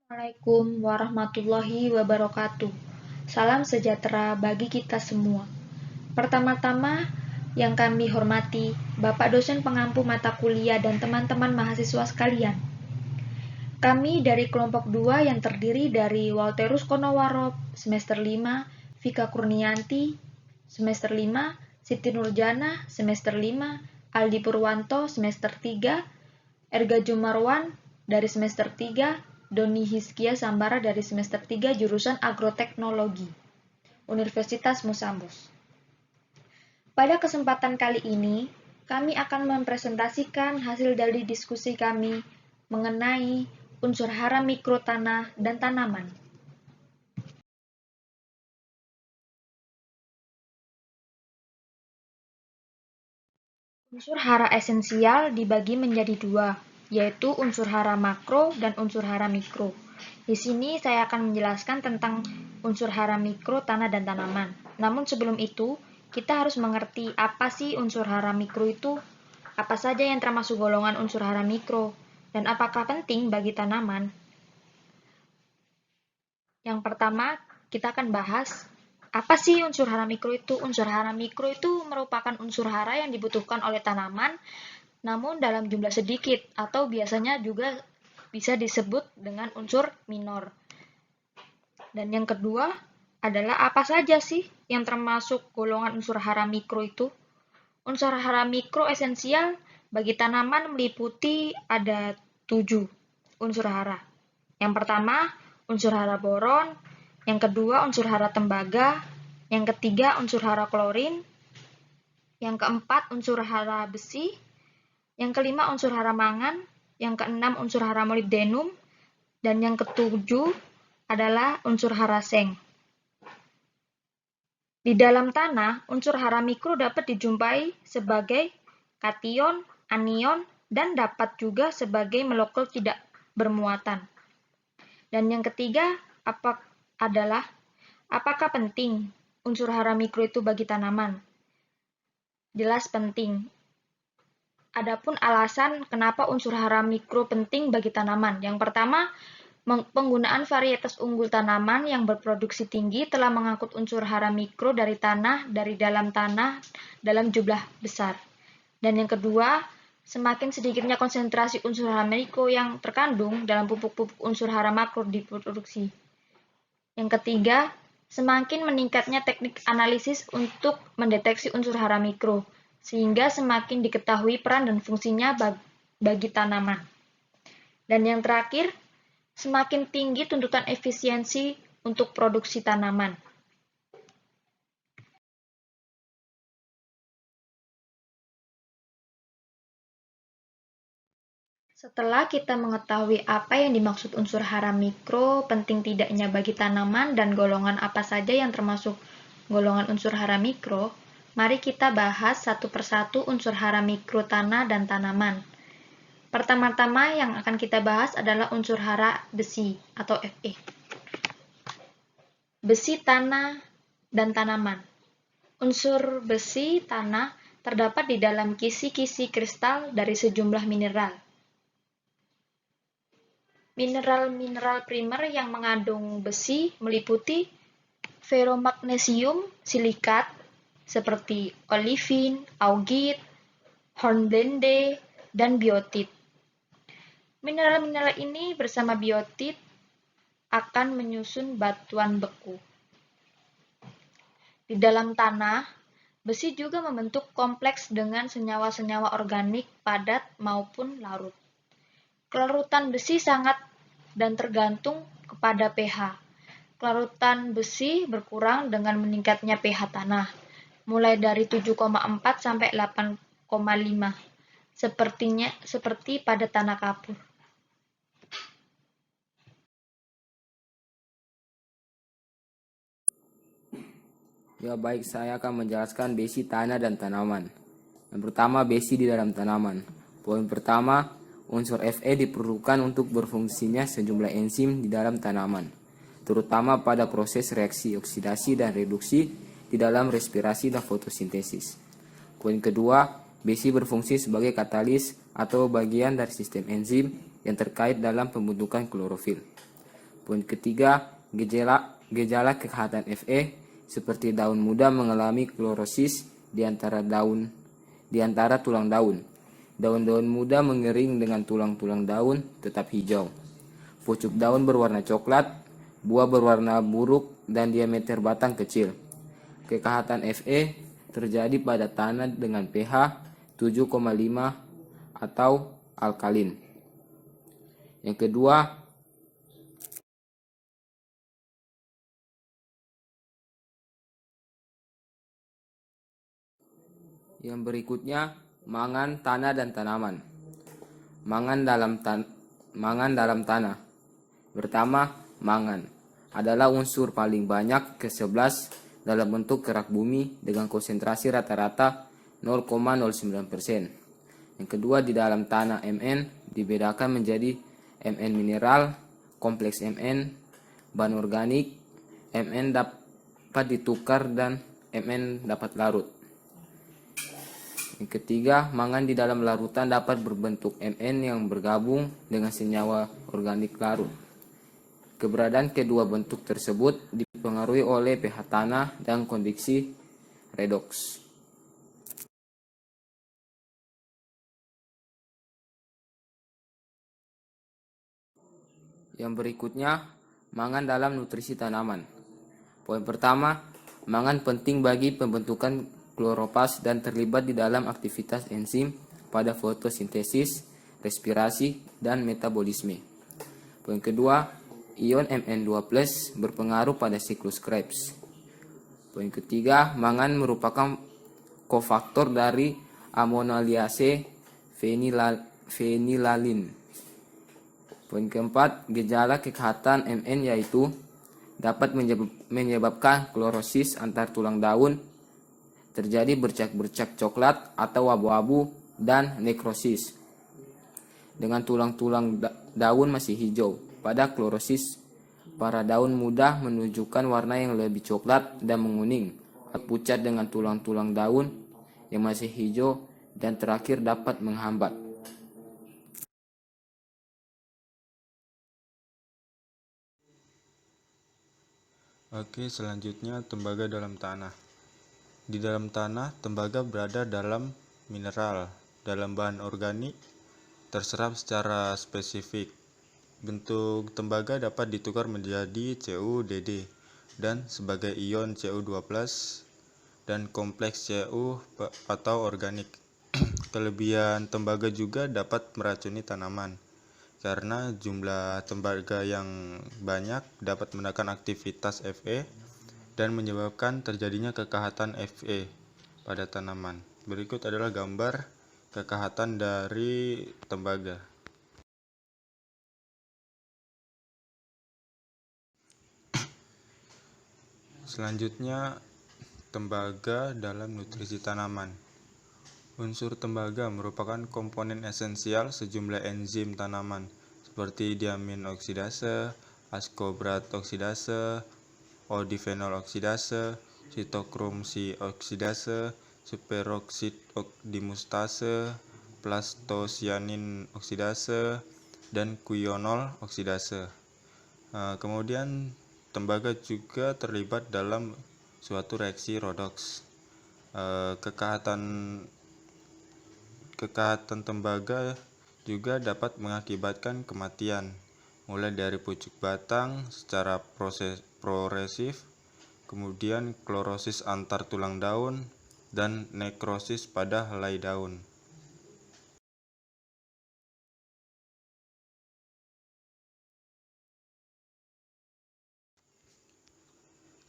Assalamualaikum warahmatullahi wabarakatuh. Salam sejahtera bagi kita semua. Pertama-tama, yang kami hormati Bapak dosen pengampu mata kuliah dan teman-teman mahasiswa sekalian. Kami dari kelompok 2 yang terdiri dari Walterus Konowarob, semester 5, Vika Kurnianti, semester 5, Siti Nurjana, semester 5, Aldi Purwanto, semester 3, Erga Jumarwan, dari semester 3, Doni Hiskia Sambara dari semester 3 jurusan Agroteknologi, Universitas Musambus. Pada kesempatan kali ini, kami akan mempresentasikan hasil dari diskusi kami mengenai unsur hara mikro tanah dan tanaman. Unsur hara esensial dibagi menjadi dua, yaitu unsur hara makro dan unsur hara mikro. Di sini saya akan menjelaskan tentang unsur hara mikro tanah dan tanaman. Namun sebelum itu, kita harus mengerti apa sih unsur hara mikro itu, apa saja yang termasuk golongan unsur hara mikro, dan apakah penting bagi tanaman. Yang pertama, kita akan bahas apa sih unsur hara mikro itu? Unsur hara mikro itu merupakan unsur hara yang dibutuhkan oleh tanaman, namun dalam jumlah sedikit, atau biasanya juga bisa disebut dengan unsur minor. Dan yang kedua adalah apa saja sih yang termasuk golongan unsur hara mikro itu? Unsur hara mikro esensial bagi tanaman meliputi ada 7 unsur hara. Yang pertama, unsur hara boron. Yang kedua, unsur hara tembaga. Yang ketiga, unsur hara klorin. Yang keempat, unsur hara besi. Yang kelima, unsur hara mangan. Yang keenam, unsur hara molibdenum. Dan yang ketujuh adalah unsur hara seng. Di dalam tanah, unsur hara mikro dapat dijumpai sebagai kation, anion, dan dapat juga sebagai molekul tidak bermuatan. Dan yang ketiga adalah apakah penting unsur hara mikro itu bagi tanaman? Jelas penting. Adapun alasan kenapa unsur hara mikro penting bagi tanaman. Yang pertama, penggunaan varietas unggul tanaman yang berproduksi tinggi telah mengangkut unsur hara mikro dari dalam tanah dalam jumlah besar. Dan yang kedua, semakin sedikitnya konsentrasi unsur hara mikro yang terkandung dalam pupuk-pupuk unsur hara makro diproduksi. Yang ketiga, semakin meningkatnya teknik analisis untuk mendeteksi unsur hara mikro, sehingga semakin diketahui peran dan fungsinya bagi tanaman. Dan yang terakhir, semakin tinggi tuntutan efisiensi untuk produksi tanaman. Setelah kita mengetahui apa yang dimaksud unsur hara mikro, penting tidaknya bagi tanaman, dan golongan apa saja yang termasuk golongan unsur hara mikro, mari kita bahas satu persatu unsur hara mikro tanah dan tanaman. Pertama-tama yang akan kita bahas adalah unsur hara besi atau Fe. Besi tanah dan tanaman. Unsur besi tanah terdapat di dalam kisi-kisi kristal dari sejumlah mineral. Mineral-mineral primer yang mengandung besi meliputi ferromagnesium, silikat, seperti olivin, augit, hornblende, dan biotit. Mineral-mineral ini bersama biotit akan menyusun batuan beku. Di dalam tanah, besi juga membentuk kompleks dengan senyawa-senyawa organik padat maupun larut. Kelarutan besi sangat dan tergantung kepada pH. Kelarutan besi berkurang dengan meningkatnya pH tanah, mulai dari 7,4 sampai 8,5, seperti pada tanah kapur. Ya baik, saya akan menjelaskan besi tanah dan tanaman. Yang pertama, besi di dalam tanaman. Poin pertama, unsur Fe diperlukan untuk berfungsinya sejumlah enzim di dalam tanaman, terutama pada proses reaksi oksidasi dan reduksi di dalam respirasi dan fotosintesis. Poin kedua, besi berfungsi sebagai katalis atau bagian dari sistem enzim yang terkait dalam pembentukan klorofil. Poin ketiga, gejala kekehatan Fe seperti daun muda mengalami klorosis di antara tulang daun. Daun-daun muda mengering dengan tulang-tulang daun tetap hijau. Pucuk daun berwarna coklat, buah berwarna buruk, dan diameter batang kecil. Kekehatan Fe terjadi pada tanah dengan pH 7,5 atau alkalin. Yang kedua, yang berikutnya, mangan tanah dan tanaman. Mangan dalam tanah. Pertama, mangan adalah unsur paling banyak ke-11 dalam bentuk kerak bumi dengan konsentrasi rata-rata 0,09%. Yang kedua, di dalam tanah Mn dibedakan menjadi Mn mineral, kompleks Mn, bahan organik, Mn dapat ditukar, dan Mn dapat larut. Yang ketiga, mangan di dalam larutan dapat berbentuk Mn yang bergabung dengan senyawa organik larut. Keberadaan kedua bentuk tersebut dipengaruhi oleh pH tanah dan kondisi redoks. Yang berikutnya, mangan dalam nutrisi tanaman. Poin pertama, mangan penting bagi pembentukan kloroplast dan terlibat di dalam aktivitas enzim pada fotosintesis, respirasi, dan metabolisme. Poin kedua, ion Mn2+ berpengaruh pada siklus Krebs. Poin ketiga, mangan merupakan kofaktor dari amonaliase fenilalanine. Poin keempat, gejala kekehatan Mn yaitu dapat menyebabkan klorosis antar tulang daun, terjadi bercak-bercak coklat atau abu-abu, dan nekrosis. Dengan tulang-tulang daun masih hijau. Pada klorosis, para daun muda menunjukkan warna yang lebih coklat dan menguning, pucat dengan tulang-tulang daun yang masih hijau, dan terakhir dapat menghambat. Oke, selanjutnya tembaga dalam tanah. Di dalam tanah, tembaga berada dalam mineral, dalam bahan organik, terserap secara spesifik. Bentuk tembaga dapat ditukar menjadi CuDd dan sebagai ion Cu2+, dan kompleks Cu atau organik. Kelebihan tembaga juga dapat meracuni tanaman, karena jumlah tembaga yang banyak dapat menekan aktivitas Fe dan menyebabkan terjadinya kekehatan Fe pada tanaman. Berikut adalah gambar kekehatan dari tembaga. Selanjutnya, tembaga dalam nutrisi tanaman. Unsur tembaga merupakan komponen esensial sejumlah enzim tanaman seperti diamin oksidase, ascorbat oksidase, odifenol oksidase, sitokrom C oksidase, superoksid dimustase, plastosianin oksidase, dan quinol oksidase. Kemudian tembaga juga terlibat dalam suatu reaksi redoks. Kekehatan tembaga juga dapat mengakibatkan kematian, mulai dari pucuk batang secara progresif, kemudian klorosis antar tulang daun, dan nekrosis pada helai daun.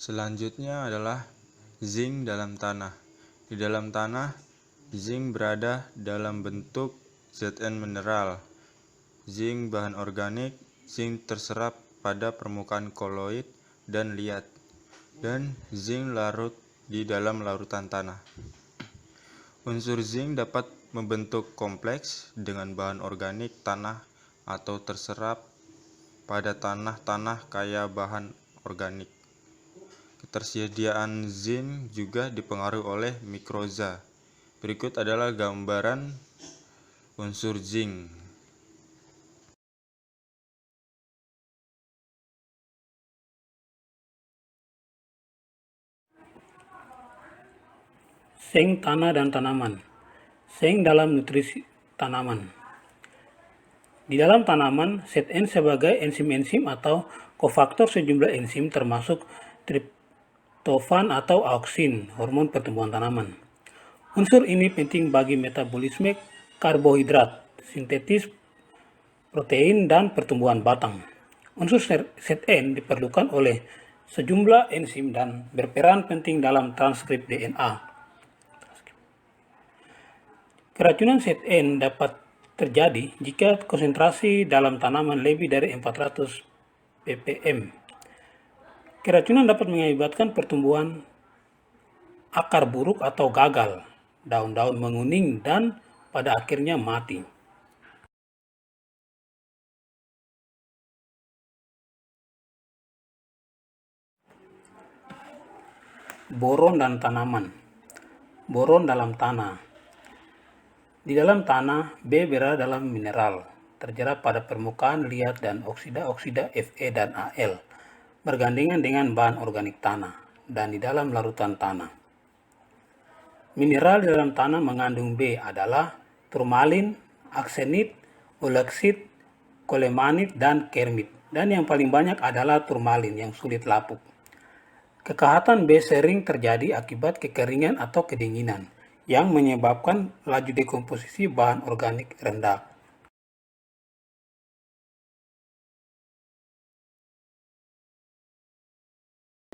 Selanjutnya adalah zinc dalam tanah. Di dalam tanah, zinc berada dalam bentuk Zn mineral. Zinc bahan organik, zinc terserap pada permukaan koloid dan liat, dan zinc larut di dalam larutan tanah. Unsur zinc dapat membentuk kompleks dengan bahan organik tanah atau terserap pada tanah-tanah kaya bahan organik. Ketersediaan zinc juga dipengaruhi oleh mikroza. Berikut adalah gambaran unsur zinc. Seng tanah dan tanaman. Seng dalam nutrisi tanaman. Di dalam tanaman, zat N sebagai enzim-enzim atau kofaktor sejumlah enzim termasuk triptofan atau auksin, hormon pertumbuhan tanaman. Unsur ini penting bagi metabolisme karbohidrat, sintetis protein, dan pertumbuhan batang. Unsur zat N diperlukan oleh sejumlah enzim dan berperan penting dalam transkrip DNA. Keracunan zat N dapat terjadi jika konsentrasi dalam tanaman lebih dari 400 ppm. Keracunan dapat mengakibatkan pertumbuhan akar buruk atau gagal, daun-daun menguning, dan pada akhirnya mati. Boron dan tanaman. Boron dalam tanah. Di dalam tanah, B berada dalam mineral, terjerap pada permukaan liat dan oksida-oksida Fe dan Al, bergandengan dengan bahan organik tanah, dan di dalam larutan tanah. Mineral di dalam tanah mengandung B adalah turmalin, aksenit, ulexit, kolemanit, dan kermit, dan yang paling banyak adalah turmalin yang sulit lapuk. Kekahatan B sering terjadi akibat kekeringan atau kedinginan, yang menyebabkan laju dekomposisi bahan organik rendah.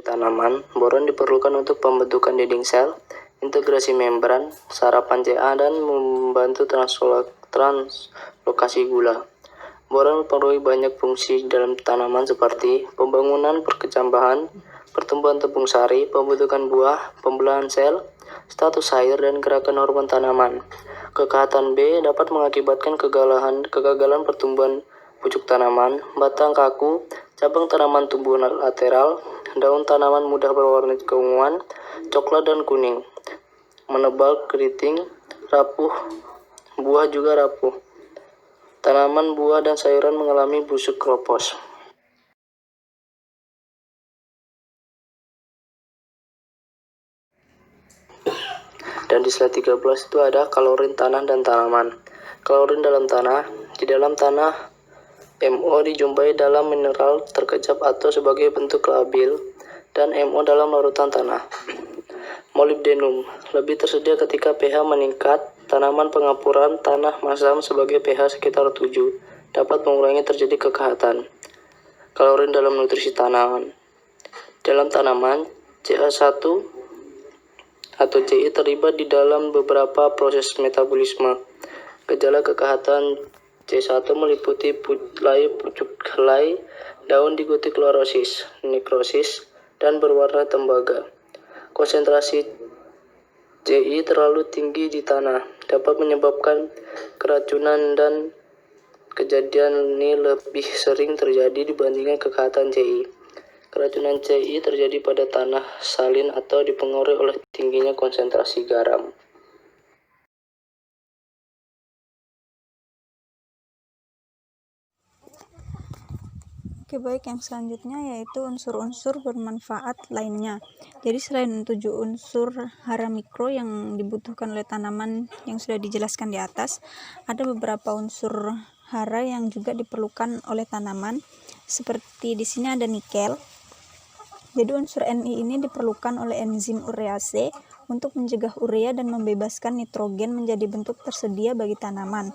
Tanaman, boron diperlukan untuk pembentukan dinding sel, integrasi membran, sarapan Ca, dan membantu translokasi gula. Boron mempengaruhi banyak fungsi dalam tanaman seperti pembangunan perkecambahan, pertumbuhan tepung sari, pembentukan buah, pembelahan sel, status air, dan gerakan hormon tanaman. Kekahatan B dapat mengakibatkan kegagalan pertumbuhan pucuk tanaman, batang kaku, cabang tanaman tumbuh lateral, daun tanaman mudah berwarna keunguan, coklat dan kuning, menebal, keriting, rapuh, buah juga rapuh. Tanaman buah dan sayuran mengalami busuk kropos. Dan di slide 13 itu ada kalorin tanah dan tanaman. Kalorin dalam tanah. Di dalam tanah, MO dijumpai dalam mineral terkecap atau sebagai bentuk labil, dan MO dalam larutan tanah. Molybdenum lebih tersedia ketika pH meningkat. Tanaman pengapuran tanah masam sebagai pH sekitar 7 dapat mengurangi terjadi kekahatan. Kalorin dalam nutrisi tanaman. Dalam tanaman, Ca1 atau Ci terlibat di dalam beberapa proses metabolisme. Gejala kekahatan C1 meliputi pucuk helai, daun diikuti klorosis, nekrosis, dan berwarna tembaga. Konsentrasi Ci terlalu tinggi di tanah dapat menyebabkan keracunan, dan kejadian ini lebih sering terjadi dibandingkan kekahatan Ci. Keracunan Ci terjadi pada tanah salin atau dipengaruhi oleh tingginya konsentrasi garam. Oke, baik, yang selanjutnya yaitu unsur-unsur bermanfaat lainnya. Jadi selain 7 unsur hara mikro yang dibutuhkan oleh tanaman yang sudah dijelaskan di atas, ada beberapa unsur hara yang juga diperlukan oleh tanaman. Seperti di sini ada nikel. Jadi unsur Ni ini diperlukan oleh enzim urease untuk mencegah urea dan membebaskan nitrogen menjadi bentuk tersedia bagi tanaman.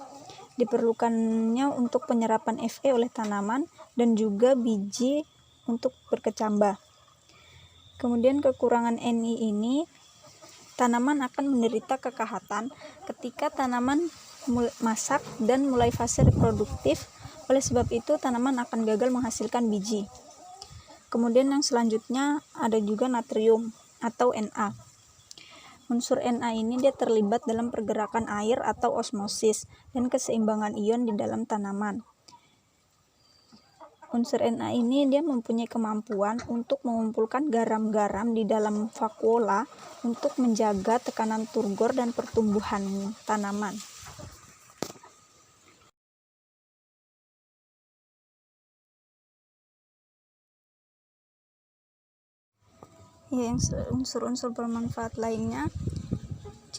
Diperlukannya untuk penyerapan Fe oleh tanaman dan juga biji untuk berkecambah. Kemudian kekurangan Ni ini, tanaman akan menderita kekahatan ketika tanaman masak dan mulai fase reproduktif. Oleh sebab itu tanaman akan gagal menghasilkan biji. Kemudian yang selanjutnya ada juga natrium atau Na. Unsur Na ini dia terlibat dalam pergerakan air atau osmosis dan keseimbangan ion di dalam tanaman. Unsur Na ini dia mempunyai kemampuan untuk mengumpulkan garam-garam di dalam vakuola untuk menjaga tekanan turgor dan pertumbuhan tanaman. Yang unsur-unsur bermanfaat lainnya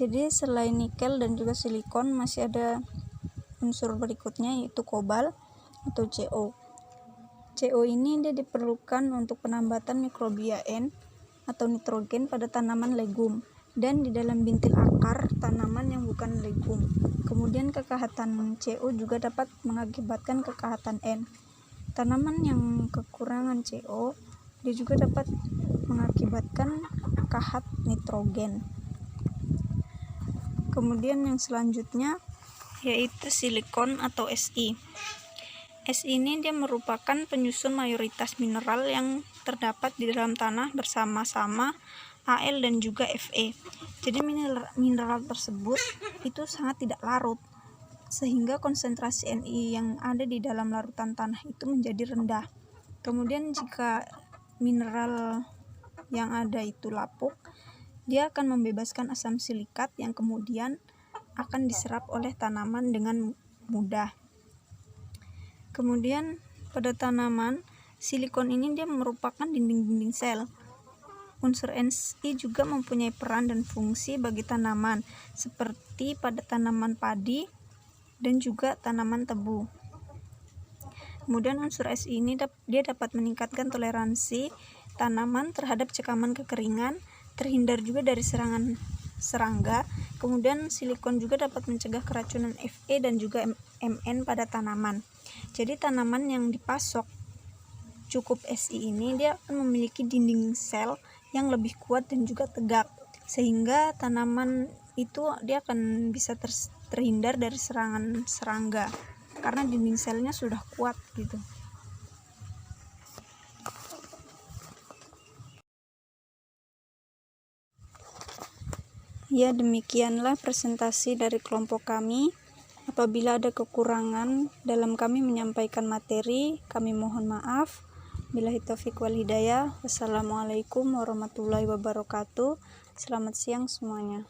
Jadi selain nikel dan juga silikon masih ada unsur berikutnya yaitu kobalt atau CO. CO ini dia diperlukan untuk penambatan mikrobia N atau nitrogen pada tanaman legum dan di dalam bintil akar tanaman yang bukan legum. Kemudian kekahatan CO juga dapat mengakibatkan kekahatan N. Tanaman yang kekurangan CO dia juga dapat mengakibatkan kahat nitrogen. Kemudian yang selanjutnya yaitu silikon atau Si. Si ini dia merupakan penyusun mayoritas mineral yang terdapat di dalam tanah bersama-sama Al dan juga Fe. Jadi mineral tersebut itu sangat tidak larut, sehingga konsentrasi Ni yang ada di dalam larutan tanah itu menjadi rendah. Kemudian jika mineral yang ada itu lapuk, dia akan membebaskan asam silikat yang kemudian akan diserap oleh tanaman dengan mudah. Kemudian pada tanaman, silikon ini dia merupakan dinding-dinding sel. Unsur Si juga mempunyai peran dan fungsi bagi tanaman, seperti pada tanaman padi dan juga tanaman tebu. Kemudian unsur Si ini dia dapat meningkatkan toleransi tanaman terhadap cekaman kekeringan, terhindar juga dari serangan serangga. Kemudian silikon juga dapat mencegah keracunan Fe dan juga Mn pada tanaman. Jadi tanaman yang dipasok cukup Si ini dia akan memiliki dinding sel yang lebih kuat dan juga tegak, sehingga tanaman itu dia akan bisa terhindar dari serangan serangga karena dinding selnya sudah kuat gitu. Ya, demikianlah presentasi dari kelompok kami. Apabila ada kekurangan dalam kami menyampaikan materi, kami mohon maaf. Billahi taufiq wal hidayah. Wassalamualaikum warahmatullahi wabarakatuh. Selamat siang semuanya.